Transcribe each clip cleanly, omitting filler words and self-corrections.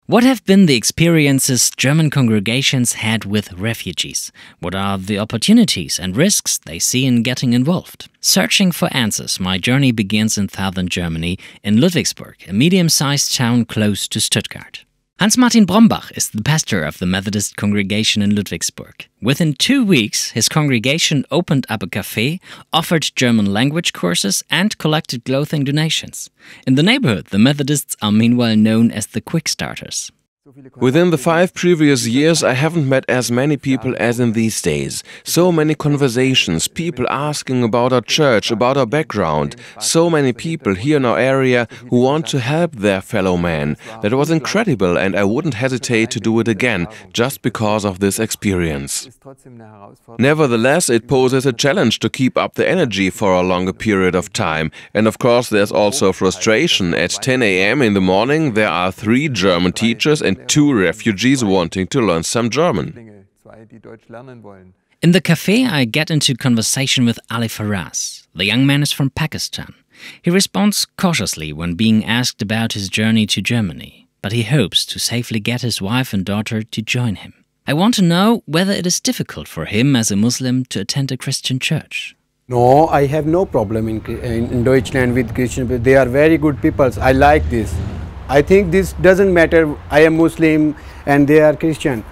What have been the experiences German congregations had with refugees? What are the opportunities and risks they see in getting involved? Searching for answers, my journey begins in southern Germany, in Ludwigsburg, a medium-sized town close to Stuttgart. Hans-Martin Brombach is the pastor of the Methodist congregation in Ludwigsburg. Within 2 weeks, his congregation opened up a cafe, offered German language courses, and collected clothing donations. In the neighborhood, the Methodists are meanwhile known as the Quick Starters. Within the 5 previous years, I haven't met as many people as in these days. So many conversations, people asking about our church, about our background. So many people here in our area who want to help their fellow man. That was incredible, and I wouldn't hesitate to do it again, just because of this experience. Nevertheless, it poses a challenge to keep up the energy for a longer period of time. And of course, there's also frustration. At 10 a.m. in the morning, there are 3 German teachers and 2 refugees wanting to learn some German. In the cafe, I get into conversation with Ali Faraz. The young man is from Pakistan. He responds cautiously when being asked about his journey to Germany, but he hopes to safely get his wife and daughter to join him. I want to know whether it is difficult for him as a Muslim to attend a Christian church. No, I have no problem in Deutschland with Christian people. They are very good people. I like this. I think this doesn't matter, I am Muslim and they are Christian.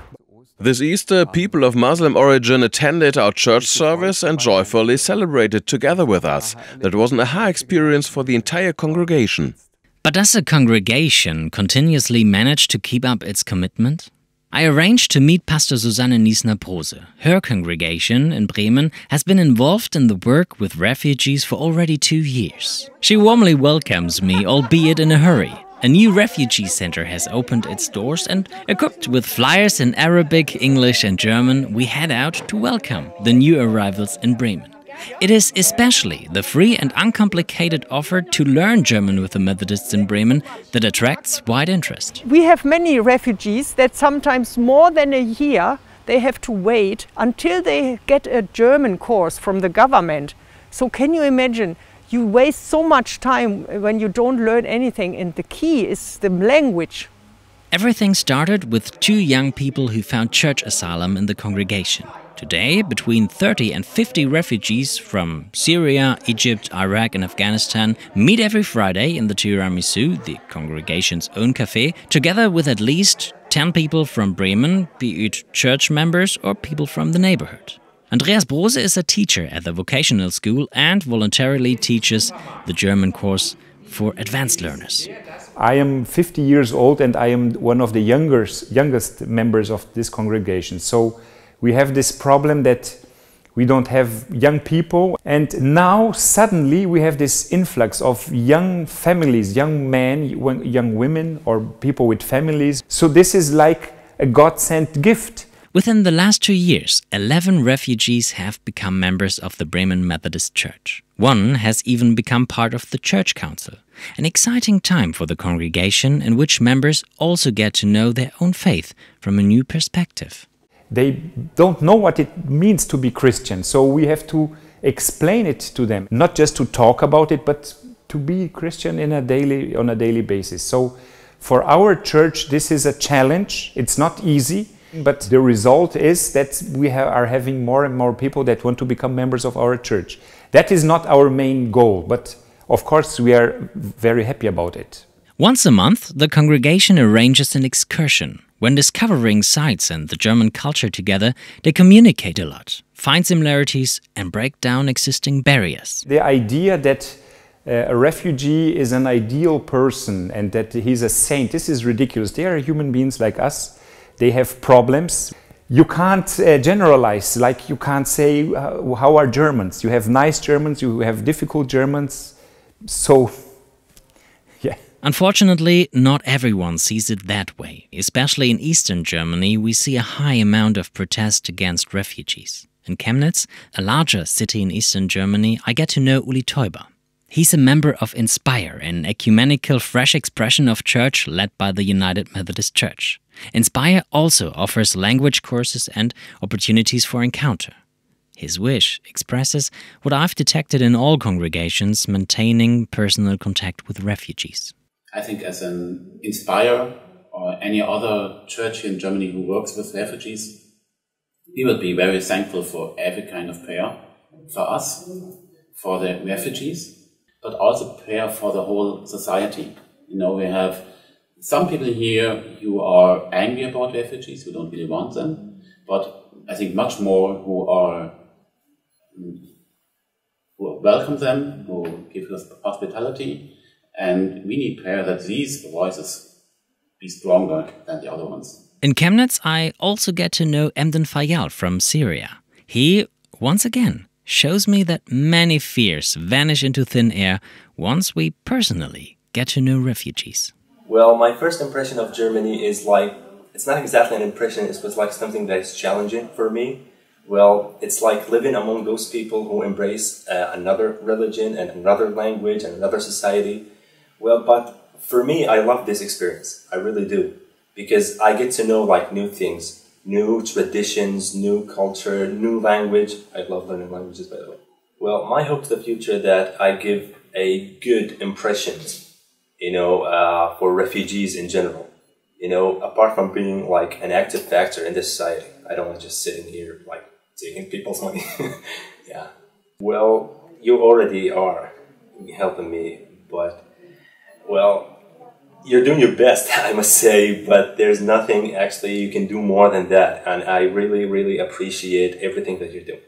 This Easter, people of Muslim origin attended our church service and joyfully celebrated together with us. That was an aha experience for the entire congregation. But does a congregation continuously manage to keep up its commitment? I arranged to meet Pastor Susanne Niesner-Brose. Her congregation in Bremen has been involved in the work with refugees for already 2 years. She warmly welcomes me, albeit in a hurry. A new refugee center has opened its doors, and equipped with flyers in Arabic, English and German, we head out to welcome the new arrivals in Bremen. It is especially the free and uncomplicated offer to learn German with the Methodists in Bremen that attracts wide interest. We have many refugees that sometimes more than a year they have to wait until they get a German course from the government. So can you imagine? You waste so much time when you don't learn anything, and the key is the language. Everything started with 2 young people who found church asylum in the congregation. Today, between 30 and 50 refugees from Syria, Egypt, Iraq and Afghanistan meet every Friday in the Tiramisu, the congregation's own cafe, together with at least 10 people from Bremen, be it church members or people from the neighborhood. Andreas Brose is a teacher at the vocational school and voluntarily teaches the German course for advanced learners. I am 50 years old and I am one of the youngest members of this congregation. So we have this problem that we don't have young people, and now suddenly we have this influx of young families, young men, young women or people with families. So this is like a God-sent gift. Within the last 2 years, 11 refugees have become members of the Bremen Methodist Church. One has even become part of the church council. An exciting time for the congregation in which members also get to know their own faith from a new perspective. They don't know what it means to be Christian, so we have to explain it to them. Not just to talk about it, but to be Christian on a daily basis. So for our church, this is a challenge. It's not easy. But the result is that we are having more and more people that want to become members of our church. That is not our main goal, but of course we are very happy about it. Once a month, the congregation arranges an excursion. When discovering sites and the German culture together, they communicate a lot, find similarities and break down existing barriers. The idea that a refugee is an ideal person and that he's a saint, this is ridiculous. They are human beings like us. They have problems. You can't generalize, like you can't say, how are Germans? You have nice Germans, you have difficult Germans, so, yeah. Unfortunately, not everyone sees it that way. Especially in Eastern Germany, we see a high amount of protest against refugees. In Chemnitz, a larger city in Eastern Germany, I get to know Uli Teuber. He's a member of Inspire, an ecumenical fresh expression of church led by the United Methodist Church. Inspire also offers language courses and opportunities for encounter. His wish expresses what I've detected in all congregations, maintaining personal contact with refugees. I think as an Inspire or any other church here in Germany who works with refugees, we would be very thankful for every kind of prayer for us, for the refugees, but also prayer for the whole society. You know, we have some people here who are angry about refugees, who don't really want them, but I think much more who welcome them, who give us hospitality, and we need prayer that these voices be stronger than the other ones. In Chemnitz, I also get to know Emden Fayyad from Syria. He, once again, shows me that many fears vanish into thin air once we personally get to know refugees. Well, my first impression of Germany is like, it's not exactly an impression, it was like something that is challenging for me. Well, it's like living among those people who embrace another religion and another language and another society. Well, but for me, I love this experience. I really do. Because I get to know like new things, new traditions, new culture, new language. I love learning languages, by the way. Well, my hope to the future that I give a good impression, for refugees in general. Apart from being like an active factor in this society. I don't want to just sitting here like taking people's money. Yeah. Well, you already are helping me, but, well, you're doing your best, I must say, but there's nothing actually you can do more than that. And I really, really appreciate everything that you're doing.